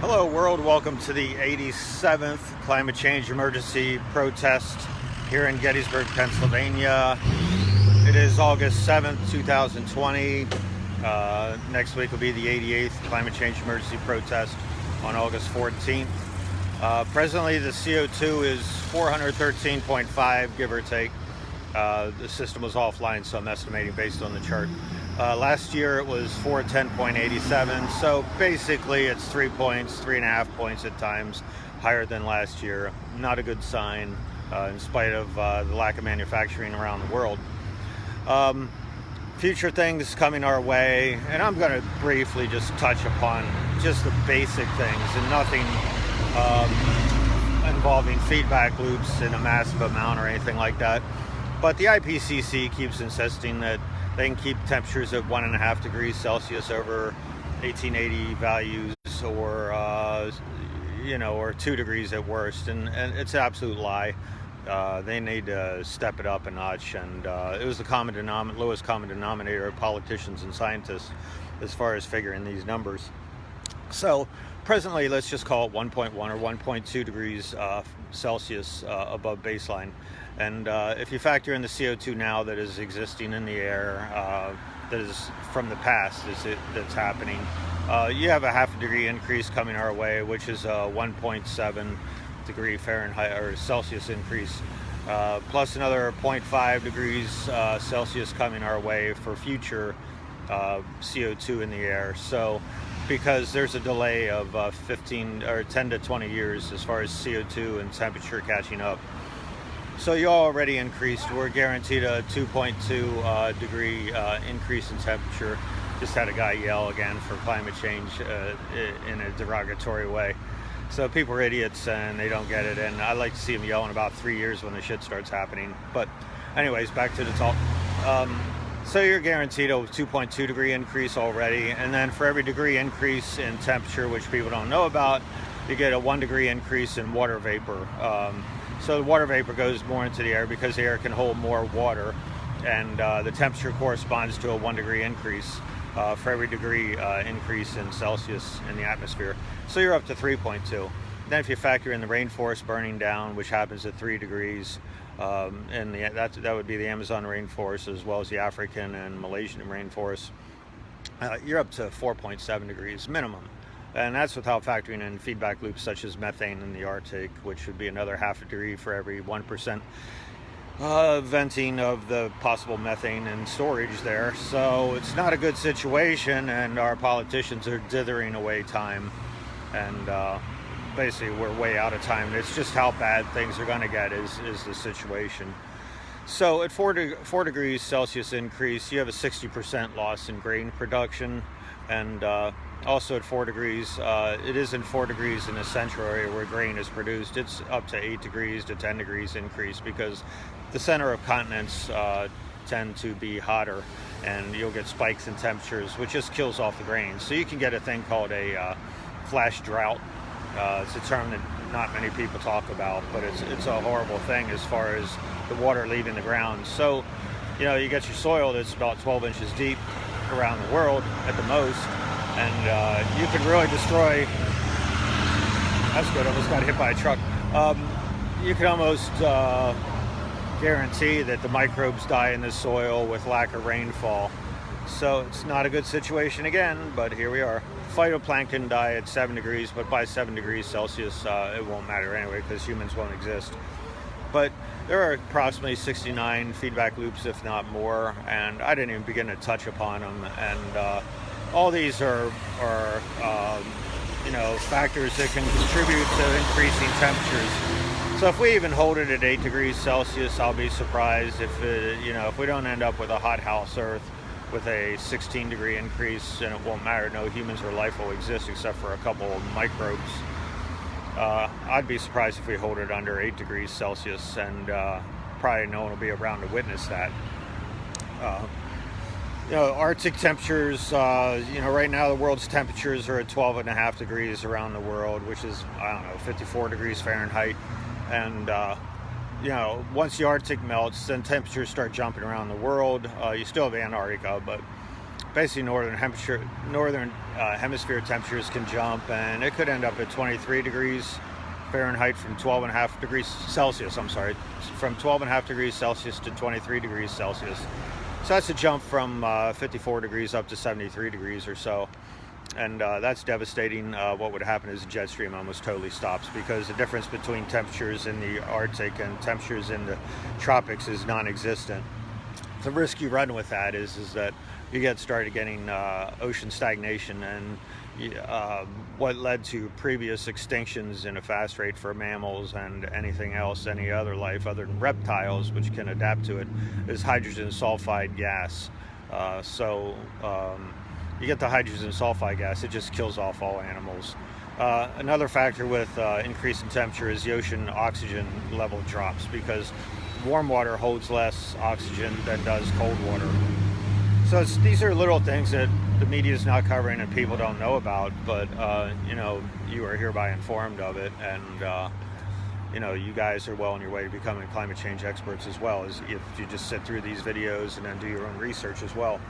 Hello world, welcome to the 87th climate change emergency protest here in Gettysburg, Pennsylvania. It is August 7th, 2020. Next week will be the 88th climate change emergency protest on August 14th. Presently the CO2 is 413.5, give or take. The system was offline, so I'm estimating based on the chart. Last year it was 410.87, so basically it's 3.5 points at times higher than last year. Not a good sign in spite of the lack of manufacturing around the world. Future things coming our way, and I'm going to briefly just touch upon just the basic things and nothing involving feedback loops in a massive amount or anything like that. But the IPCC keeps insisting that they can keep temperatures at 1.5 degrees Celsius over 1880 values, or or 2 degrees at worst, and it's an absolute lie. They need to step it up a notch, and it was the lowest common denominator of politicians and scientists as far as figuring these numbers. So presently, let's just call it 1.1 or 1.2 degrees Celsius above baseline. And if you factor in the CO2 now that is existing in the air, that is from the past, that's happening, you have a half a degree increase coming our way, which is a 1.7 degree Fahrenheit or Celsius increase, plus another 0.5 degrees Celsius coming our way for future CO2 in the air. So because there's a delay of 10 to 20 years as far as CO2 and temperature catching up. So you already increased. We're guaranteed a 2.2 degree increase in temperature. Just had a guy yell again for climate change in a derogatory way. So people are idiots and they don't get it. And I like to see them yell in about 3 years when the shit starts happening. But anyways, back to the talk. So you're guaranteed a 2.2 degree increase already. And then for every degree increase in temperature, which people don't know about, you get a 1 degree increase in water vapor. So the water vapor goes more into the air because the air can hold more water, and the temperature corresponds to a 1 degree increase for every degree increase in Celsius in the atmosphere. So you're up to 3.2. Then if you factor in the rainforest burning down, which happens at 3 degrees, and that would be the Amazon rainforest as well as the African and Malaysian rainforests, you're up to 4.7 degrees minimum. And that's without factoring in feedback loops such as methane in the Arctic, which would be another half a degree for every 1% venting of the possible methane and storage there. So it's not a good situation, and our politicians are dithering away time. And basically we're way out of time. It's just how bad things are going to get is the situation. So at 4 degrees Celsius increase, you have a 60% loss in grain production. And also at 4 degrees, it isn't 4 degrees in the central area where grain is produced. It's up to 8 degrees to 10 degrees increase because the center of continents tend to be hotter, and you'll get spikes in temperatures, which just kills off the grain. So you can get a thing called a flash drought. It's a term that not many people talk about, but it's a horrible thing as far as the water leaving the ground. So, you get your soil that's about 12 inches deep around the world at the most, and you can really destroy. That's good. I almost got hit by a truck. You can almost guarantee that the microbes die in the soil with lack of rainfall. So it's not a good situation again, but here we are. Phytoplankton die at 7 degrees, but by 7 degrees Celsius, it won't matter anyway because humans won't exist. But there are approximately 69 feedback loops, if not more, and I didn't even begin to touch upon them. And all these are factors that can contribute to increasing temperatures. So if we even hold it at 8 degrees Celsius, I'll be surprised if we don't end up with a hot house Earth with a 16 degree increase, and it won't matter. No humans or life will exist except for a couple of microbes. I'd be surprised if we hold it under 8 degrees Celsius, and probably no one will be around to witness that. Arctic temperatures, right now the world's temperatures are at 12.5 degrees around the world, which is, 54 degrees Fahrenheit. And, once the Arctic melts, then temperatures start jumping around the world. You still have Antarctica, but basically northern hemisphere temperatures can jump, and it could end up at 23 degrees Fahrenheit from 12.5 degrees Celsius. I'm sorry, from 12.5 degrees Celsius to 23 degrees Celsius. So that's a jump from 54 degrees up to 73 degrees or so. And that's devastating. What would happen is the jet stream almost totally stops, because the difference between temperatures in the Arctic and temperatures in the tropics is non-existent. The risk you run with that is that you started getting ocean stagnation, and what led to previous extinctions in a fast rate for mammals and anything else, any other life other than reptiles, which can adapt to it, is hydrogen sulfide gas. You get the hydrogen sulfide gas, it just kills off all animals. Another factor with increase in temperature is the ocean oxygen level drops, because warm water holds less oxygen than does cold water. So these are little things that the media is not covering and people don't know about, but you are hereby informed of it, and you guys are well on your way to becoming climate change experts as well, as if you just sit through these videos and then do your own research as well.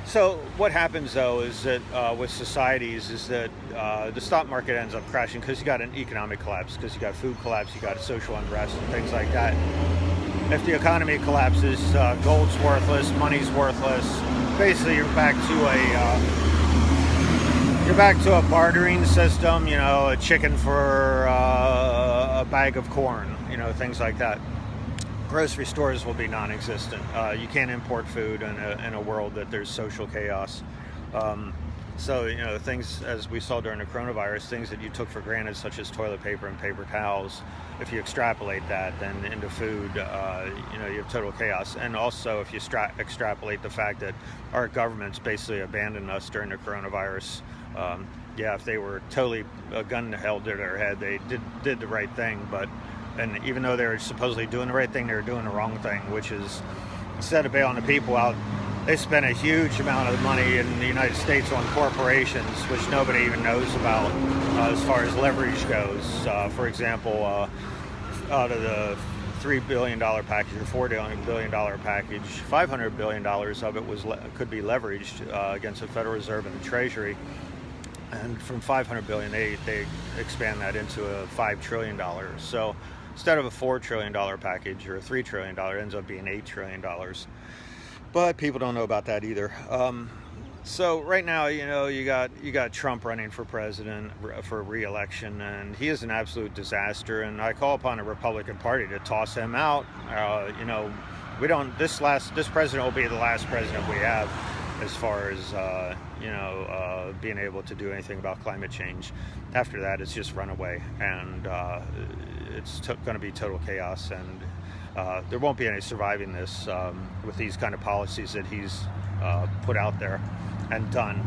So what happens though is that with societies is that the stock market ends up crashing, because you got an economic collapse, because you got food collapse, you got a social unrest and things like that. If the economy collapses, gold's worthless, money's worthless. Basically, you're back to a bartering system. A chicken for a bag of corn. Things like that. Grocery stores will be non-existent. You can't import food in a world that there's social chaos. So things, as we saw during the coronavirus, things that you took for granted, such as toilet paper and paper towels, if you extrapolate that then into food, you have total chaos. And also, if you extrapolate the fact that our governments basically abandoned us during the coronavirus, if they were totally a gun held to their head, they did the right thing, and even though they were supposedly doing the right thing, they were doing the wrong thing, which is, instead of bailing the people out, they spent a huge amount of money in the United States on corporations, which nobody even knows about as far as leverage goes. For example, out of the $3 billion package or $4 billion package, $500 billion of it could be leveraged against the Federal Reserve and the Treasury. And from $500 billion, they expand that into a $5 trillion. So instead of a $4 trillion package or a $3 trillion, it ends up being $8 trillion. But people don't know about that either. So right now, you got Trump running for president for re-election, and he is an absolute disaster. And I call upon the Republican Party to toss him out. This president will be the last president we have as far as being able to do anything about climate change. After that, it's just runaway, and it's going to be total chaos, and there won't be any surviving this with these kind of policies that he's put out there and done.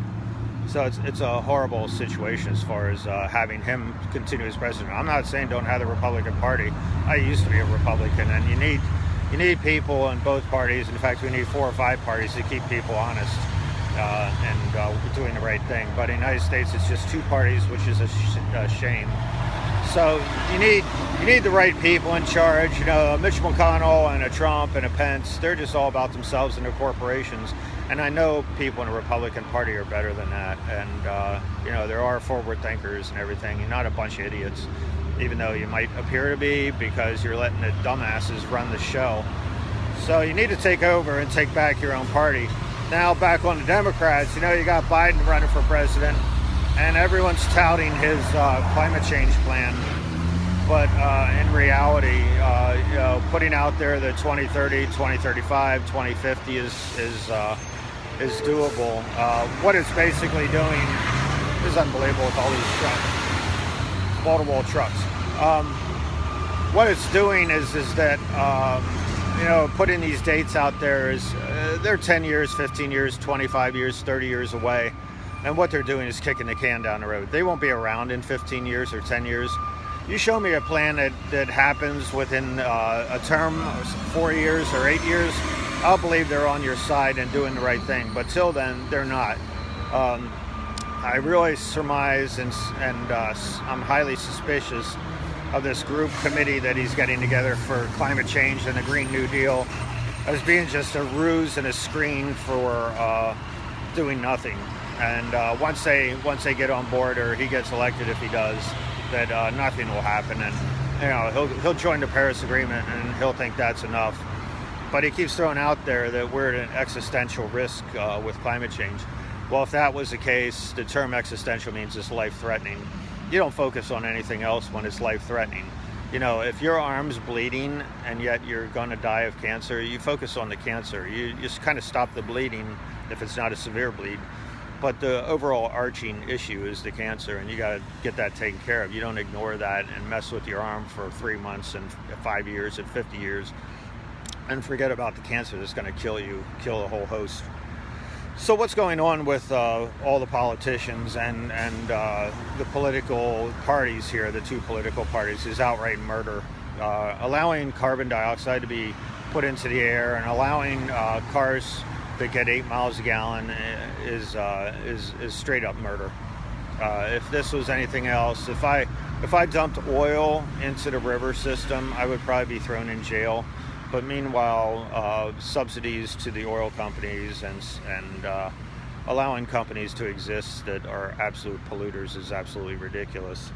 So it's a horrible situation as far as having him continue as president. I'm not saying don't have the Republican Party. I used to be a Republican, and you need people in both parties. In fact, we need 4 or 5 parties to keep people honest and doing the right thing. But in the United States, it's just 2 parties, which is a shame. So you need the right people in charge. Mitch McConnell and a Trump and a Pence, they're just all about themselves and their corporations. And I know people in the Republican Party are better than that. And there are forward thinkers and everything. You're not a bunch of idiots, even though you might appear to be, because you're letting the dumbasses run the show. So you need to take over and take back your own party. Now back on the Democrats, you got Biden running for president, and everyone's touting his climate change plan. But in reality, putting out there that 2030, 2035, 2050 is doable. What it's basically doing is unbelievable with all these trucks, wall-to-wall trucks. What it's doing is that putting these dates out there is they're 10 years, 15 years, 25 years, 30 years away. And what they're doing is kicking the can down the road. They won't be around in 15 years or 10 years. You show me a plan that happens within a term, 4 years or 8 years, I'll believe they're on your side and doing the right thing. But till then, they're not. I really surmise and I'm highly suspicious of this group committee that he's getting together for climate change and the Green New Deal as being just a ruse and a screen for doing nothing. And once they get on board, or he gets elected if he does, that nothing will happen. And he'll join the Paris Agreement and he'll think that's enough. But he keeps throwing out there that we're at an existential risk with climate change. Well, if that was the case, the term existential means it's life-threatening. You don't focus on anything else when it's life-threatening. If your arm's bleeding and yet you're going to die of cancer, you focus on the cancer. You just kind of stop the bleeding if it's not a severe bleed. But the overall arching issue is the cancer, and you got to get that taken care of. You don't ignore that and mess with your arm for 3 months and 5 years and 50 years and forget about the cancer that's going to kill a whole host. So what's going on with all the politicians and the political parties here, the two political parties, is outright murder. Allowing carbon dioxide to be put into the air and allowing cars that get 8 miles a gallon is straight up murder. If this was anything else, if I dumped oil into the river system, I would probably be thrown in jail. But meanwhile, subsidies to the oil companies and allowing companies to exist that are absolute polluters is absolutely ridiculous.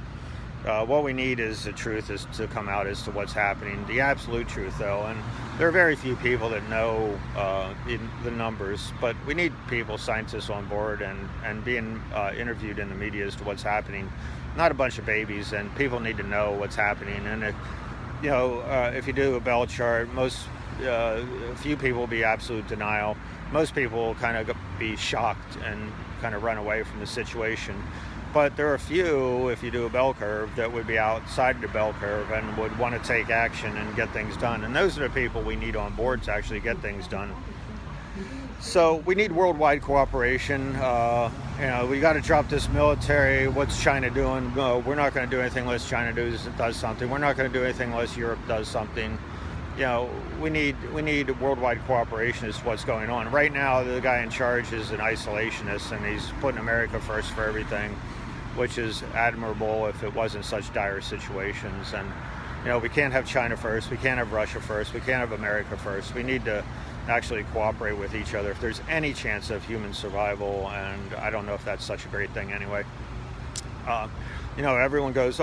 What we need is the truth is to come out as to what's happening, the absolute truth though, and there are very few people that know the numbers, but we need people, scientists on board and being interviewed in the media as to what's happening, not a bunch of babies, and people need to know what's happening. And if you do a bell chart, few people will be absolute denial. Most people will kind of be shocked and kind of run away from the situation. But there are a few, if you do a bell curve, that would be outside the bell curve and would want to take action and get things done. And those are the people we need on board to actually get things done. So we need worldwide cooperation. We got to drop this military. What's China doing? We're not going to do anything unless China does something. We're not going to do anything unless Europe does something. We need worldwide cooperation is what's going on. Right now, the guy in charge is an isolationist, and he's putting America first for everything, which is admirable if it wasn't such dire situations. And we can't have China first. We can't have Russia first. We can't have America first. We need to actually cooperate with each other if there's any chance of human survival, and I don't know if that's such a great thing anyway. Everyone goes,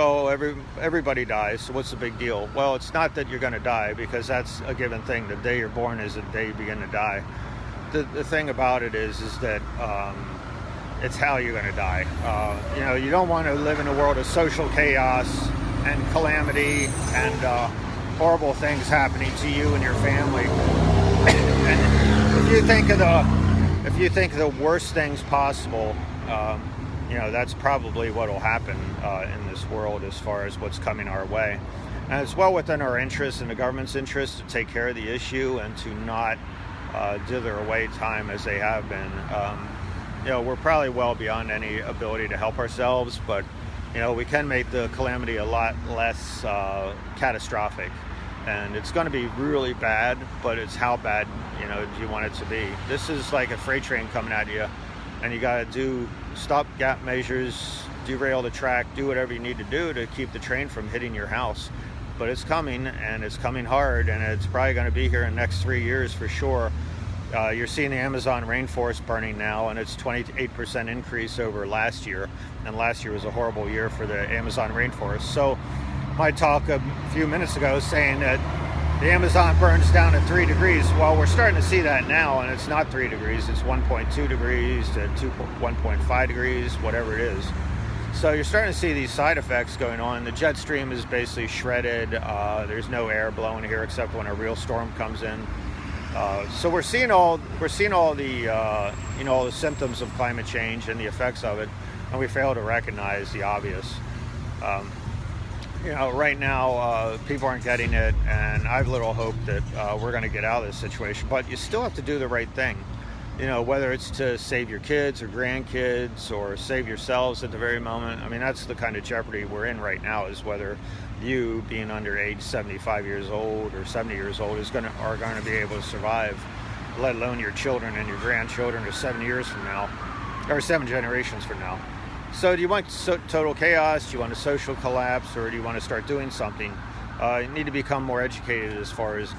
everybody dies, so what's the big deal? Well, it's not that you're going to die, because that's a given thing. The day you're born is the day you begin to die. The thing about it is that it's how you're going to die. You don't want to live in a world of social chaos and calamity and horrible things happening to you and your family. And if you think of the worst things possible, that's probably what will happen in this world as far as what's coming our way. And it's well within our interest and the government's interest to take care of the issue and to not dither away time as they have been. We're probably well beyond any ability to help ourselves, but we can make the calamity a lot less catastrophic. And it's going to be really bad, but it's how bad do you want it to be. This is like a freight train coming at you, and you got to do stop-gap measures, derail the track, do whatever you need to do to keep the train from hitting your house. But it's coming, and it's coming hard, and it's probably going to be here in the next 3 years for sure. You're seeing the Amazon rainforest burning now, and it's 28% increase over last year, and last year was a horrible year for the Amazon rainforest. So my talk a few minutes ago saying that the Amazon burns down at 3 degrees. Well, we're starting to see that now, and it's not 3 degrees, it's 1.2 degrees to 1.5 degrees, whatever it is. So you're starting to see these side effects going on. The jet stream is basically shredded. There's no air blowing here except when a real storm comes in. So we're seeing all the all the symptoms of climate change and the effects of it, and we fail to recognize the obvious. Right now people aren't getting it, and I have little hope that we're going to get out of this situation. But you still have to do the right thing. Whether it's to save your kids or grandkids or save yourselves at the very moment. I mean, that's the kind of jeopardy we're in right now, is whether you, being under age 75 years old or 70 years old, are going to be able to survive, let alone your children and your grandchildren or 7 years from now, or 7 generations from now. So do you want total chaos? Do you want a social collapse? Or do you want to start doing something? You need to become more educated as far as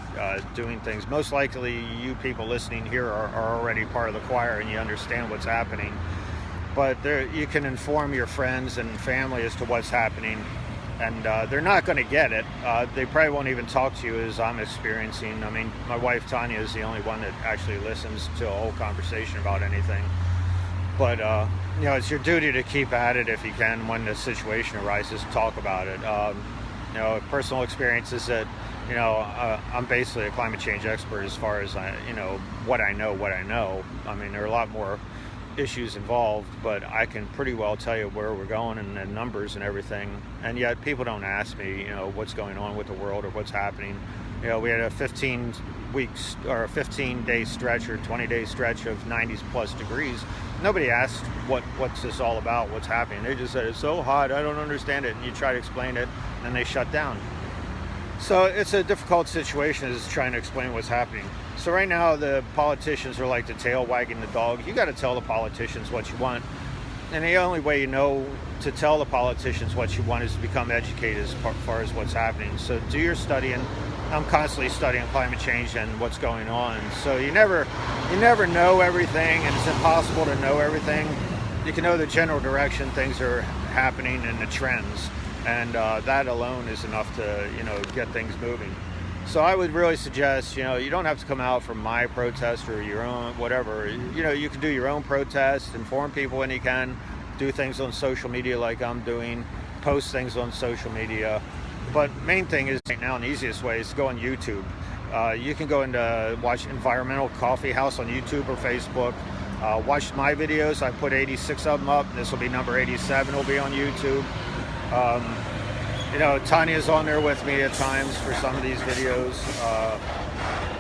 doing things. Most likely you people listening here are already part of the choir and you understand what's happening. But you can inform your friends and family as to what's happening, and they're not going to get it. They probably won't even talk to you as I'm experiencing. I mean, my wife Tanya is the only one that actually listens to a whole conversation about anything. But you know, it's your duty to keep at it if you can. When the situation arises, talk about it. You know, personal experience is that, you know, I'm basically a climate change expert as far as what I know. I mean, there are a lot more issues involved, but I can pretty well tell you where we're going and the numbers and everything. And yet people don't ask me, you know, what's going on with the world or what's happening. You know, we had a 15 weeks or a 15-day stretch or 20-day stretch of 90s plus degrees. Nobody asked what's this all about, what's happening. They just said it's so hot, I don't understand it. And you try to explain it and they shut down. So it's a difficult situation, is trying to explain what's happening. So right now the politicians are like the tail wagging the dog. You got to tell the politicians what you want. And the only way you know to tell the politicians what you want is to become educated as far as what's happening. So do your studying. I'm constantly studying climate change and what's going on. So you never know everything, and it's impossible to know everything. You can know the general direction things are happening and the trends, and that alone is enough to, you know, get things moving. So I would really suggest, you know, you don't have to come out for my protest or your own, whatever. You know, you can do your own protest, inform people when you can, do things on social media like I'm doing, post things on social media. But main thing is right now, and the easiest way is to go on YouTube. You can go into watch Environmental Coffee House on YouTube or Facebook. Watch my videos. I put 86 of them up. This will be number 87. Will be on YouTube. You know, Tanya's on there with me at times for some of these videos.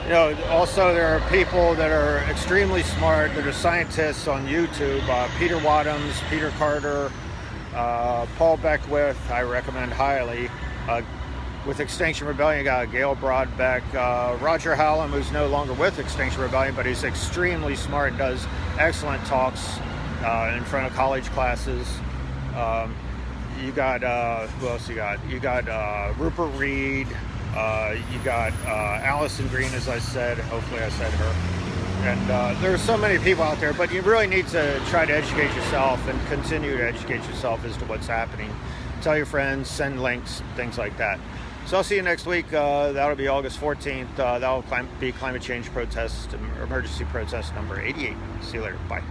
You know, also there are people that are extremely smart, that are scientists on YouTube. Peter Wadhams, Peter Carter, Paul Beckwith, I recommend highly. With Extinction Rebellion, you got Gail Broadbeck, Roger Hallam, who's no longer with Extinction Rebellion, but he's extremely smart and does excellent talks in front of college classes. You got, who else you got? You got Rupert Reed, you got Allison Green, as I said, hopefully I said her. And there are so many people out there, but you really need to try to educate yourself and continue to educate yourself as to what's happening. Tell your friends, send links, things like that. So I'll see you next week. That'll be August 14th. That'll be climate change protest, emergency protest number 88. See you later. Bye.